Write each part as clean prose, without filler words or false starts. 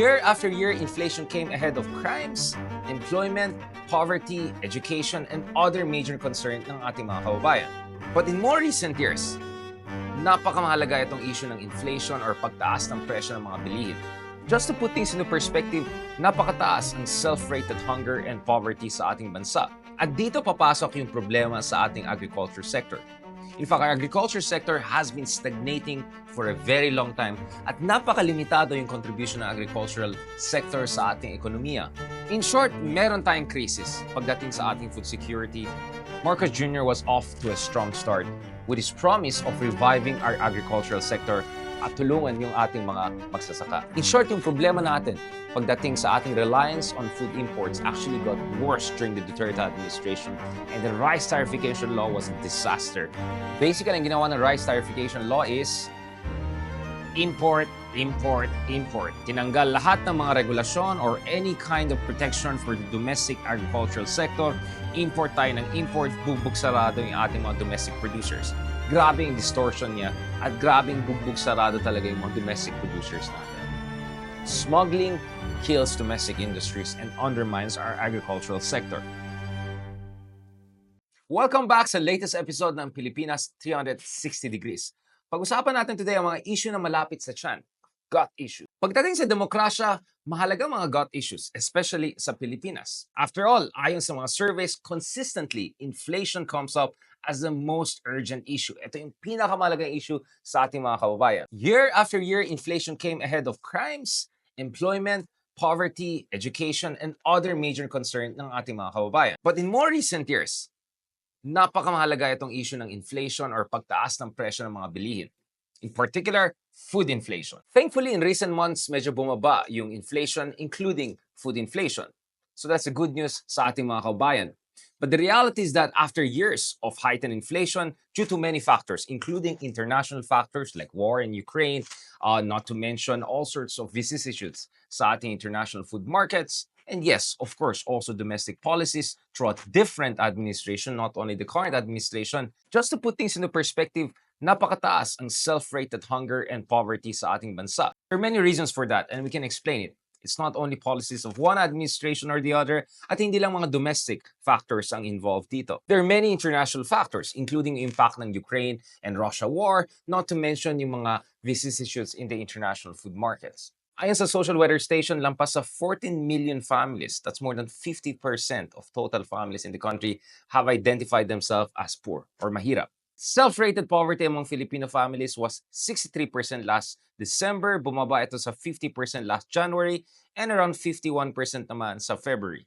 Year after year, inflation came ahead of crimes, employment, poverty, education, and other major concerns ng ating mga kababayan. But in more recent years, napakamahalaga itong issue ng inflation or pagtaas ng presyo ng mga bilihin. Just to put things into perspective, napakataas ang self-rated hunger and poverty sa ating bansa. At dito papasok yung problema sa ating agriculture sector. In fact, our agriculture sector has been stagnating for a very long time at napakalimitado yung contribution ng agricultural sector sa ating ekonomiya. In short, meron tayong crisis pagdating sa ating food security. Marcos Jr. was off to a strong start with his promise of reviving our agricultural sector at tulungan yung ating mga magsasaka. In short, yung problema natin pagdating sa ating reliance on food imports actually got worse during the Duterte administration, and the rice tariffication law was a disaster. Basically, ang ginawa ng rice tariffication law is import, import, import. Tinanggal lahat ng mga regulasyon or any kind of protection for the domestic agricultural sector. Import tayo ng import, bugbog sarado yung ating mga domestic producers. Grabe yung distortion niya at grabe yung bugbog sarado talaga yung mga domestic producers natin. Smuggling kills domestic industries and undermines our agricultural sector. Welcome back sa latest episode ng Pilipinas 360 Degrees. Pag-usapan natin today ang mga issue na malapit sa tiyan, gut issue. Pagdating sa demokrasya, mahalaga mga gut issues, especially sa Pilipinas. After all, ayon sa mga surveys, consistently, inflation comes up as the most urgent issue. Ito yung pinakamalagang issue sa ating mga kababayan. Year after year, inflation came ahead of crimes, employment, poverty, education, and other major concerns ng ating mga kababayan. But in more recent years, napakamahalaga itong issue ng inflation or pagtaas ng presyo ng mga bilihin. In particular, food inflation. Thankfully, in recent months, medyo bumaba yung inflation, including food inflation. So that's the good news sa ating mga kababayan. But the reality is that after years of heightened inflation due to many factors, including international factors like war in Ukraine, not to mention all sorts of vicissitudes sa ating international food markets, and yes, of course, also domestic policies throughout different administration, not only the current administration. Just to put things into perspective, napakataas ang self-rated hunger and poverty sa ating bansa. There are many reasons for that, and we can explain it. It's not only policies of one administration or the other, at hindi lang mga domestic factors ang involved dito. There are many international factors, including the impact ng Ukraine and Russia war, not to mention yung mga vicissitudes in the international food markets. Ayon sa social weather station, lampas sa 14 million families, that's more than 50% of total families in the country, have identified themselves as poor or mahirap. Self-rated poverty among Filipino families was 63% last December, bumaba ito sa 50% last January, and around 51% naman sa February.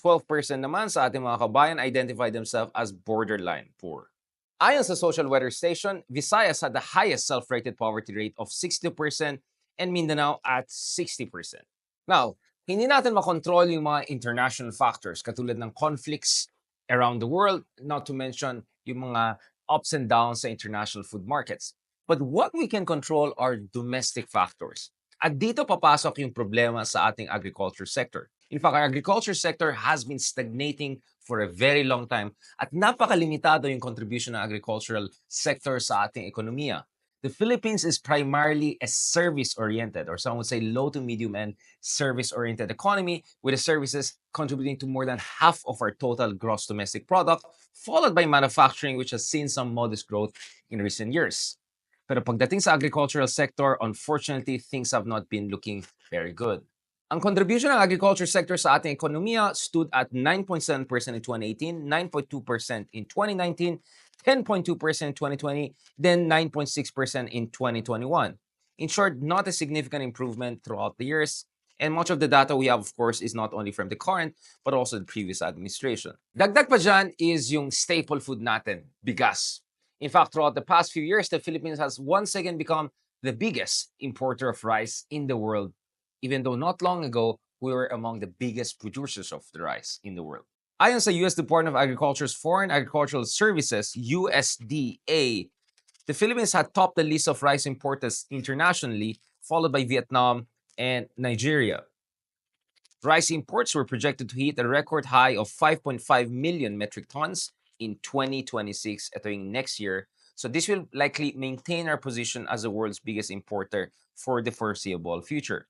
12% naman sa ating mga kabayan identified themselves as borderline poor. Ayon sa social weather station, Visayas had the highest self-rated poverty rate of 62% and Mindanao at 60%. Now, hindi natin makontrol yung mga international factors katulad ng conflicts around the world, not to mention yung mga ups and downs sa international food markets. But what we can control are domestic factors. At dito papasok yung problema sa ating agriculture sector. In fact, our agriculture sector has been stagnating for a very long time at napakalimitado yung contribution ng agricultural sector sa ating ekonomiya. The Philippines is primarily a service-oriented, or some would say low to medium-end service-oriented economy, with the services contributing to more than half of our total gross domestic product, followed by manufacturing, which has seen some modest growth in recent years. Pero pagdating sa agricultural sector, unfortunately, things have not been looking very good. Ang contribution ng agriculture sector sa ating ekonomiya stood at 9.7% in 2018, 9.2% in 2019, 10.2% in 2020, then 9.6% in 2021. In short, not a significant improvement throughout the years, and much of the data we have, of course, is not only from the current, but also the previous administration. Dagdag pa dyan is yung staple food natin, bigas. In fact, throughout the past few years, the Philippines has once again become the biggest importer of rice in the world, even though not long ago, we were among the biggest producers of the rice in the world. Ayon sa U.S. Department of Agriculture's Foreign Agricultural Services, USDA, the Philippines had topped the list of rice importers internationally, followed by Vietnam and Nigeria. Rice imports were projected to hit a record high of 5.5 million metric tons in 2026, ito yung next year. So this will likely maintain our position as the world's biggest importer for the foreseeable future.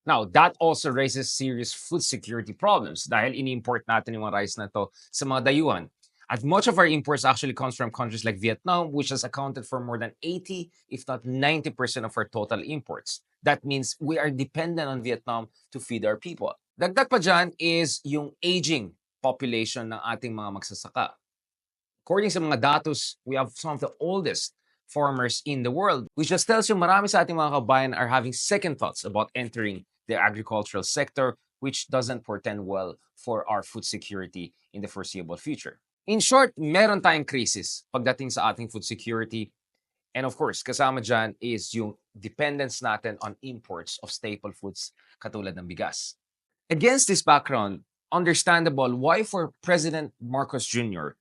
Now, that also raises serious food security problems dahil ini-import natin yung mga rice na to sa mga dayuhan. At much of our imports actually comes from countries like Vietnam, which has accounted for more than 80, if not 90% of our total imports. That means we are dependent on Vietnam to feed our people. Dagdag pa dyan is yung aging population ng ating mga magsasaka. According sa mga datos, we have some of the oldest farmers in the world, which just tells you marami sa ating mga kabayan are having second thoughts about entering the agricultural sector, which doesn't portend well for our food security in the foreseeable future. In short, meron tayong crisis pagdating sa ating food security. And of course, kasama dyan is yung dependence natin on imports of staple foods katulad ng bigas. Against this background, understandable why for President Marcos Jr.,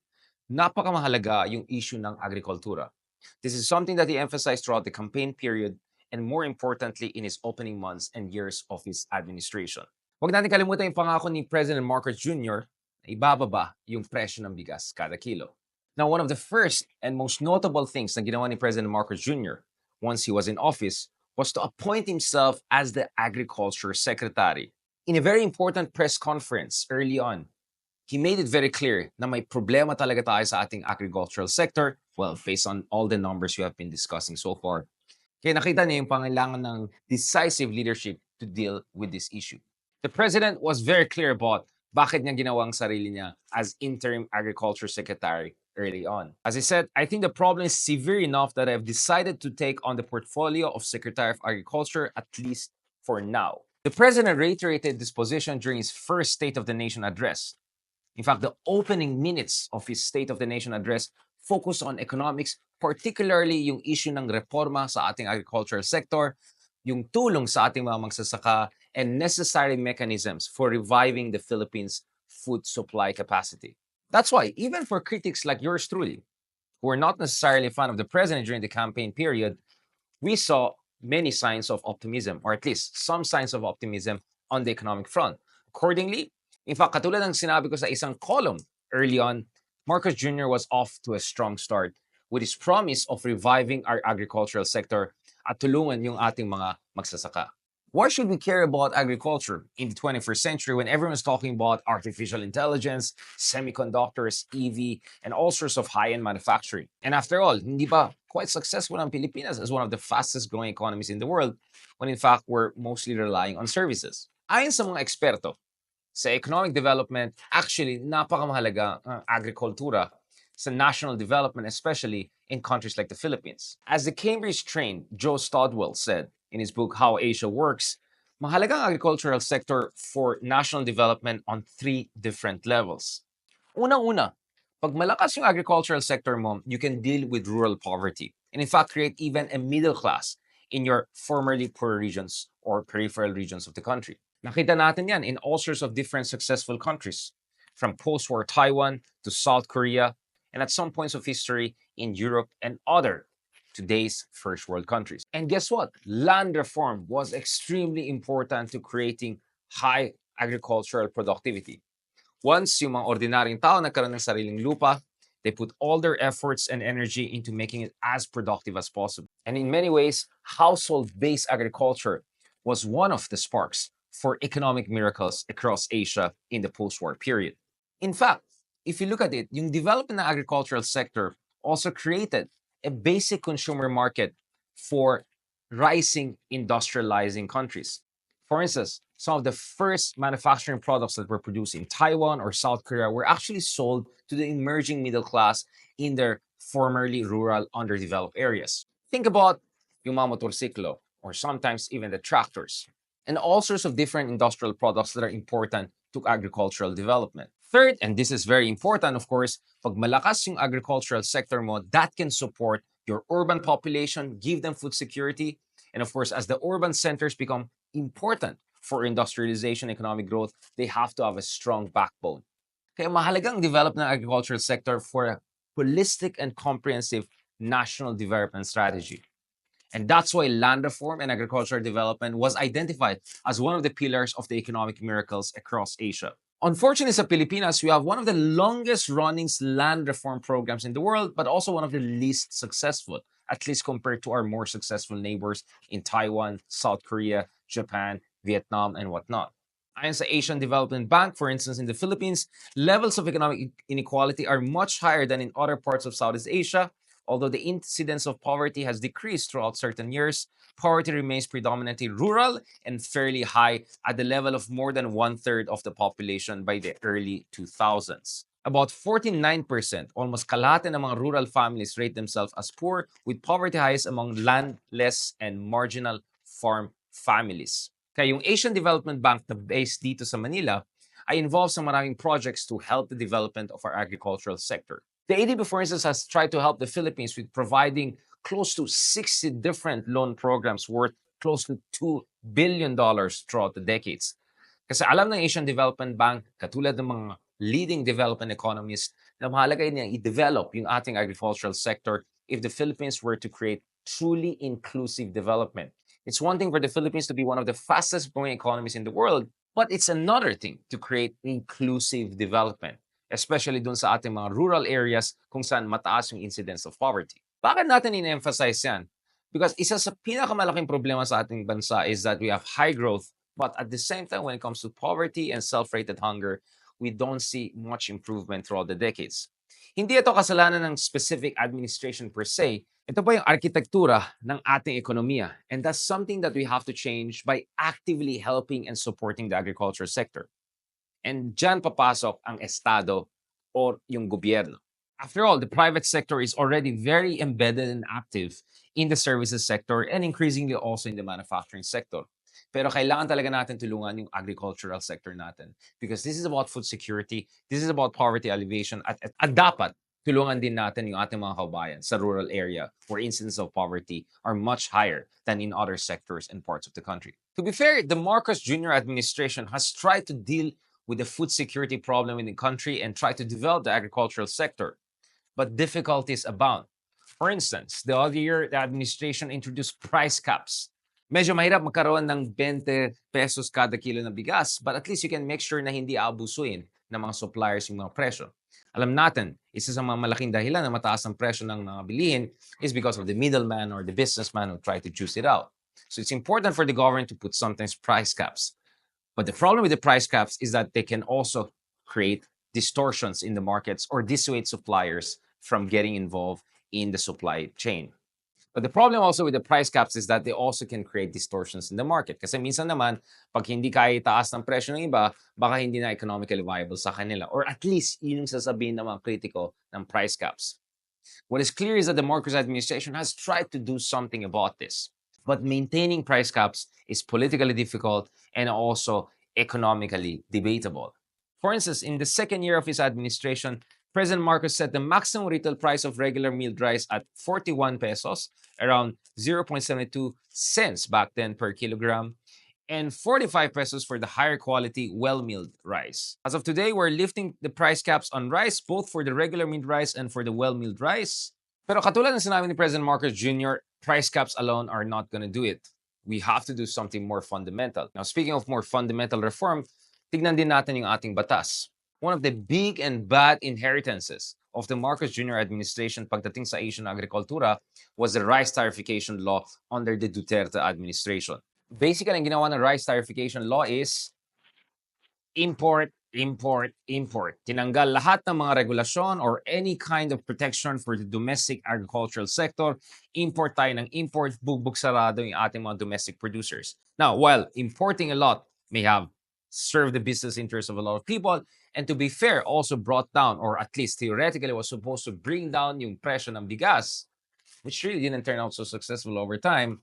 napakamahalaga yung issue ng agrikultura. This is something that he emphasized throughout the campaign period and more importantly in his opening months and years of his administration. Huwag natin kalimutan yung pangako ni President Marcos Jr. na ibababa yung presyo ng bigas kada kilo. Now, one of the first and most notable things na ginawa ni President Marcos Jr. once he was in office was to appoint himself as the Agriculture Secretary. In a very important press conference early on, he made it very clear na may problema talaga tayo sa ating agricultural sector, well, based on all the numbers we have been discussing so far. Kaya nakita niya yung pangailangan ng decisive leadership to deal with this issue. The president was very clear about bakit niya ginawang sarili niya as interim agriculture secretary early on. As I said, I think the problem is severe enough that I've decided to take on the portfolio of Secretary of Agriculture, at least for now. The president reiterated this position during his first State of the Nation address. In fact, the opening minutes of his State of the Nation address focused on economics, particularly yung issue ng reforma sa ating agricultural sector, yung tulong sa ating mga magsasaka, and necessary mechanisms for reviving the Philippines' food supply capacity. That's why, even for critics like yours truly, who are not necessarily a fan of the president during the campaign period, we saw many signs of optimism, or at least some signs of optimism on the economic front. Accordingly, in fact, katulad ng sinabi ko sa isang column early on, Marcos Jr. was off to a strong start with his promise of reviving our agricultural sector at tulungan yung ating mga magsasaka. Why should we care about agriculture in the 21st century when everyone's talking about artificial intelligence, semiconductors, EV, and all sorts of high-end manufacturing? And after all, hindi ba quite successful ang Pilipinas as one of the fastest growing economies in the world when in fact we're mostly relying on services? Ayon sa mga eksperto, sa economic development, actually, napakamahalaga ang agrikultura sa national development, especially in countries like the Philippines. As the Cambridge-trained Joe Stodwell said in his book, How Asia Works, mahalaga ang agricultural sector for national development on 3 different levels. Unang-una, pag malakas yung agricultural sector mo, you can deal with rural poverty and in fact create even a middle class in your formerly poor regions or peripheral regions of the country. Nakita natin yan in all sorts of different successful countries, from post-war Taiwan to South Korea, and at some points of history in Europe and other today's first world countries. And guess what? Land reform was extremely important to creating high agricultural productivity. Once yung mga ordinaryong tao nagkaroon ng sariling lupa, they put all their efforts and energy into making it as productive as possible. And in many ways, household-based agriculture was one of the sparks for economic miracles across Asia in the post-war period. In fact, if you look at it, yung development ng agricultural sector also created a basic consumer market for rising industrializing countries. For instance, some of the first manufacturing products that were produced in Taiwan or South Korea were actually sold to the emerging middle class in their formerly rural, underdeveloped areas. Think about yung mga motorsiklo, or sometimes even the tractors, and all sorts of different industrial products that are important to agricultural development. Third, and this is very important, of course, pag malakas yung agricultural sector mo, that can support your urban population, give them food security, and of course, as the urban centers become important for industrialization, economic growth, they have to have a strong backbone. Kaya mahalagang develop ng agricultural sector for a holistic and comprehensive national development strategy. And that's why land reform and agricultural development was identified as one of the pillars of the economic miracles across Asia. Unfortunately, sa Pilipinas, we have one of the longest running land reform programs in the world, but also one of the least successful, at least compared to our more successful neighbors in Taiwan, South Korea, Japan, Vietnam, and whatnot. Ayon sa Asian Development Bank, for instance, in the Philippines, levels of economic inequality are much higher than in other parts of Southeast Asia. Although the incidence of poverty has decreased throughout certain years, poverty remains predominantly rural and fairly high at the level of more than one-third of the population by the early 2000s. About 49%, almost kalahati ng mga rural families rate themselves as poor, with poverty highest among landless and marginal farm families. Kaya yung Asian Development Bank na based dito sa Manila ay involved sa maraming projects to help the development of our agricultural sector. The ADB, for instance, has tried to help the Philippines with providing close to 60 different loan programs worth close to $2 billion throughout the decades. Kasi alam ng Asian Development Bank, katulad ng mga leading development economies, na mahalaga niya i-develop yung ating agricultural sector if the Philippines were to create truly inclusive development. It's one thing for the Philippines to be one of the fastest growing economies in the world, but it's another thing to create inclusive development, especially dun sa ating mga rural areas kung saan mataas yung incidence of poverty. Bakit natin in-emphasize yan? Because isa sa pinakamalaking problema sa ating bansa is that we have high growth, but at the same time, when it comes to poverty and self-rated hunger, we don't see much improvement throughout the decades. Hindi ito kasalanan ng specific administration per se. Ito po yung arkitektura ng ating ekonomiya. And that's something that we have to change by actively helping and supporting the agriculture sector. And dyan papasok ang Estado or yung gobyerno. After all, the private sector is already very embedded and active in the services sector and increasingly also in the manufacturing sector. Pero kailangan talaga natin tulungan yung agricultural sector natin because this is about food security, this is about poverty alleviation, at dapat tulungan din natin yung ating mga kabayan sa rural area where incidence of poverty are much higher than in other sectors and parts of the country. To be fair, the Marcos Jr. administration has tried to deal with the food security problem in the country and try to develop the agricultural sector, but difficulties abound. For instance, the other year, the administration introduced price caps. Medyo mahirap magkaroon ng 20 pesos kada kilo ng bigas, but at least you can make sure na hindi aabusuin ng mga suppliers yung mga presyo. Alam natin, isa sa mga malaking dahilan na mataas ang presyo ng mga bilihin is because of the middleman or the businessman who try to juice it out. So it's important for the government to put sometimes price caps. But the problem with the price caps is that they can also create distortions in the markets or dissuade suppliers from getting involved in the supply chain. But the problem also with the price caps is that they also can create distortions in the market. Kasi minsan naman, pag hindi kaya itaas ng presyo ng iba, baka hindi na economically viable sa kanila. Or at least, yun yung sasabihin ng mga kritiko ng price caps. What is clear is that the Marcos administration has tried to do something about this. But maintaining price caps is politically difficult and also economically debatable. For instance, in the second year of his administration, President Marcos set the maximum retail price of regular milled rice at 41 pesos, around 0.72 cents back then per kilogram, and 45 pesos for the higher quality well-milled rice. As of today, we're lifting the price caps on rice, both for the regular milled rice and for the well-milled rice. Pero katulad ng sinabi ni President Marcos Jr., price caps alone are not going to do it. We have to do something more fundamental. Now, speaking of more fundamental reform, tignan din natin yung ating batas. One of the big and bad inheritances of the Marcos Jr. administration pagdating sa Asian agrikultura was the rice tariffication law under the Duterte administration. Basically, ang ginawa ng rice tariffication law is import, import, import. Tinanggal lahat ng mga regulasyon or any kind of protection for the domestic agricultural sector. Import tayo ng import, bugbog sarado yung ating mga domestic producers. Now, while importing a lot may have served the business interests of a lot of people, and to be fair, also brought down, or at least theoretically was supposed to bring down yung presyo ng bigas, which really didn't turn out so successful over time,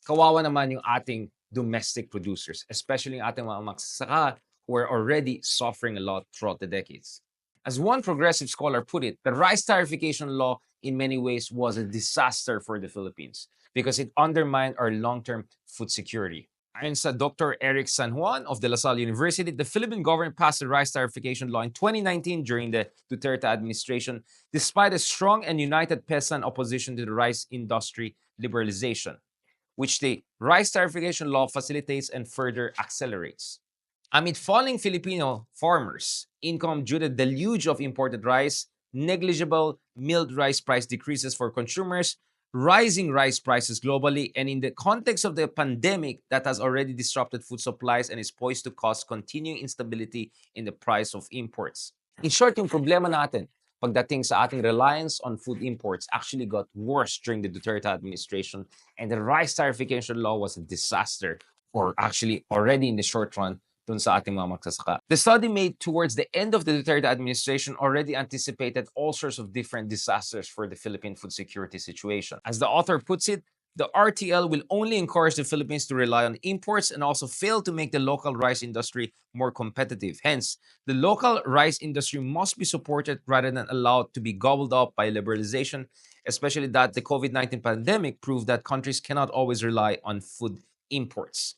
kawawa naman yung ating domestic producers, especially yung ating mga magsasaka who are already suffering a lot throughout the decades. As one progressive scholar put it, the rice tariffication law in many ways was a disaster for the Philippines because it undermined our long-term food security. Ayon sa Dr. Eric San Juan of De La Salle University, the Philippine government passed the rice tariffication law in 2019 during the Duterte administration, despite a strong and united peasant opposition to the rice industry liberalization, which the rice tariffication law facilitates and further accelerates. Amid falling Filipino farmers' income due to the deluge of imported rice, negligible milled rice price decreases for consumers, rising rice prices globally, and in the context of the pandemic that has already disrupted food supplies and is poised to cause continuing instability in the price of imports. In short, yung problema natin pagdating sa ating reliance on food imports actually got worse during the Duterte administration, and the rice tariffication law was a disaster, or actually already in the short run, dun sa ating mga magsasaka. The study made towards the end of the Duterte administration already anticipated all sorts of different disasters for the Philippine food security situation. As the author puts it, the RTL will only encourage the Philippines to rely on imports and also fail to make the local rice industry more competitive. Hence, the local rice industry must be supported rather than allowed to be gobbled up by liberalization, especially that the COVID-19 pandemic proved that countries cannot always rely on food imports.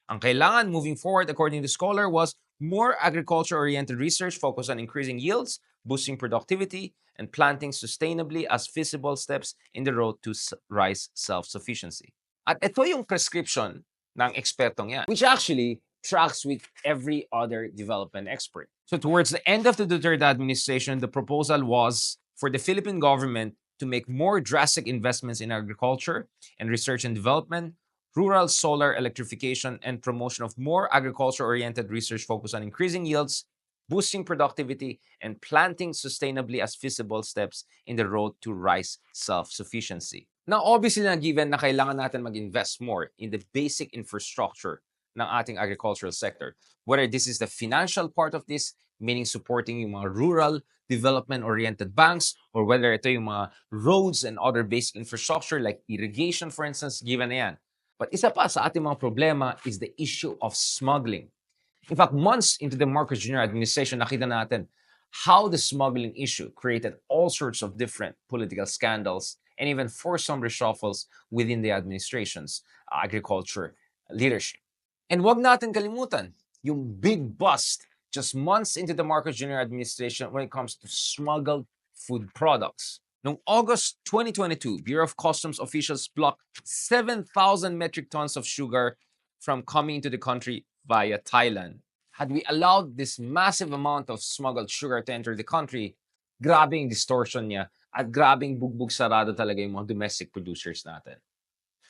Ang kailangan moving forward, according to the scholar, was more agriculture-oriented research focused on increasing yields, boosting productivity, and planting sustainably as feasible steps in the road to rice self-sufficiency. At ito yung prescription ng ekspertong yan, which actually tracks with every other development expert. So towards the end of the Duterte administration, the proposal was for the Philippine government to make more drastic investments in agriculture and research and development, rural solar electrification, and promotion of more agriculture-oriented research focused on increasing yields, boosting productivity, and planting sustainably as feasible steps in the road to rice self-sufficiency. Now, obviously, na given na kailangan natin mag-invest more in the basic infrastructure ng ating agricultural sector, whether this is the financial part of this, meaning supporting yung mga rural development-oriented banks, or whether ito yung mga roads and other basic infrastructure like irrigation, for instance, given na yan. But isa pa sa ating mga problema is the issue of smuggling. In fact, months into the Marcos Jr. administration, nakita natin how the smuggling issue created all sorts of different political scandals and even forced some reshuffles within the administration's agriculture leadership. And wag natin kalimutan yung big bust just months into the Marcos Jr. administration when it comes to smuggled food products. Noong August 2022, Bureau of Customs officials blocked 7,000 metric tons of sugar from coming into the country via Thailand. Had we allowed this massive amount of smuggled sugar to enter the country, grabing distortion niya at grabing bugbog sarado talaga yung mga domestic producers natin.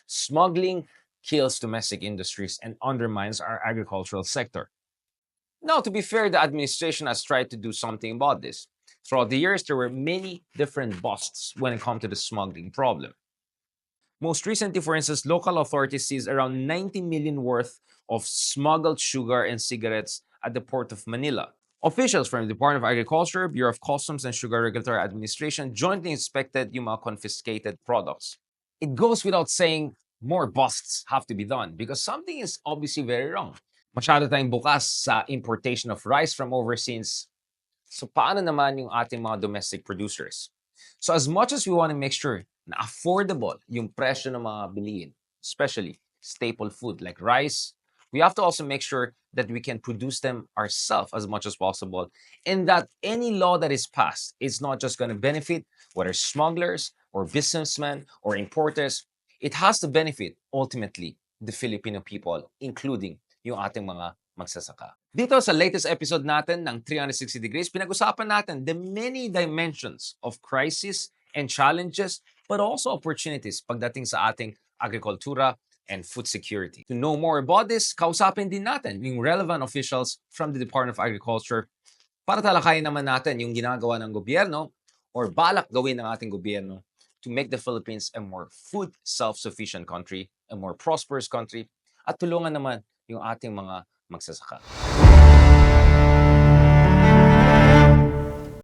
Smuggling kills domestic industries and undermines our agricultural sector. Now, to be fair, the administration has tried to do something about this. Throughout the years, there were many different busts when it comes to the smuggling problem. Most recently, for instance, local authorities seized around 90 million worth of smuggled sugar and cigarettes at the port of Manila. Officials from the Department of Agriculture, Bureau of Customs, and Sugar Regulatory Administration jointly inspected yung mga confiscated products. It goes without saying more busts have to be done because something is obviously very wrong. Masyado tayong bukas sa importation of rice from overseas. So paano naman yung ating mga domestic producers? So as much as we want to make sure na affordable yung presyo ng mga bilihin, especially staple food like rice, we have to also make sure that we can produce them ourselves as much as possible, and that any law that is passed is not just going to benefit whether smugglers or businessmen or importers. It has to benefit ultimately the Filipino people, including yung ating mga magsasaka. Dito sa latest episode natin ng 360 Degrees, pinag-usapan natin the many dimensions of crisis and challenges, but also opportunities pagdating sa ating agrikultura and food security. To know more about this, kausapin din natin yung relevant officials from the Department of Agriculture para talakayin naman natin yung ginagawa ng gobyerno or balak gawin ng ating gobyerno to make the Philippines a more food self-sufficient country, a more prosperous country, at tulungan naman yung ating mga magsasaka.